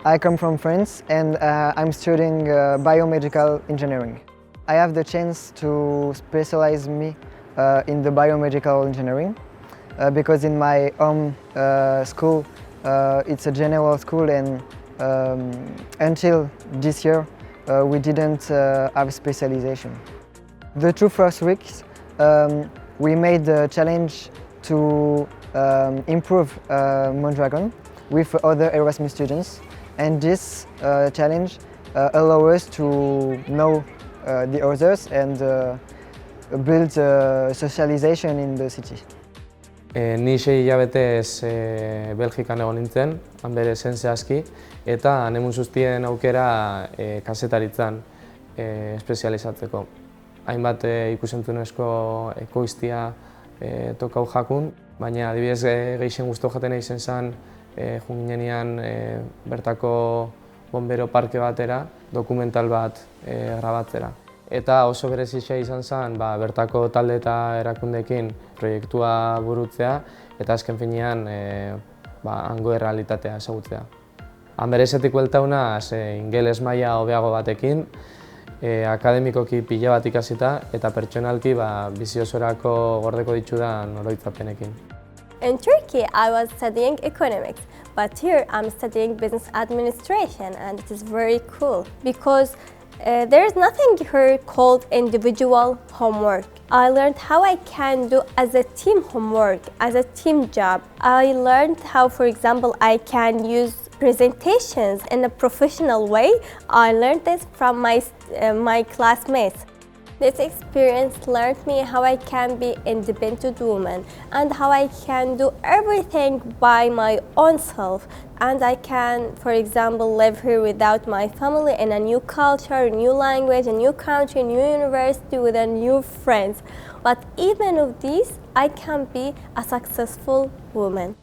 I come from France and I'm studying biomedical engineering. I have the chance to specialize me in the biomedical engineering because in my home school it's a general school and until this year we didn't have specialization. The 2 first weeks we made the challenge to improve Mondragon with other Erasmus students, and this challenge allows us to know the others and build socialization in the city. Ni 6 hilabetez Belgikan egon nintzen, han bere zen zehazki, eta nemun zuztien aukera kazetaritzan espezializatzeko. Hainbat ikusentzunezko ekoiztia tokau jakun, baina adibidez gehien guztu jaten izen zen joan ginean bertako bombero parke batera, dokumental bat grabatzera. Eta oso berezia izan zen bertako talde eta erakundeekin proiektua burutzea eta azken finean hango errealitatea ezagutzea. Han berezetik bueltauna ingeles maila hobeago batekin, akademikoki pila bat ikasita eta pertsonalki bizi osorako gordeko ditudan oroitzapenekin. In Turkey, I was studying economics, but here I'm studying business administration, and it is very cool because there is nothing here called individual homework. I learned how I can do as a team homework, as a team job. I learned how, for example, I can use presentations in a professional way. I learned this from my classmates. This experience learned me how I can be independent woman and how I can do everything by my own self, and I can, for example, live here without my family in a new culture, a new language, a new country, a new university with a new friends. But even with this, I can be a successful woman.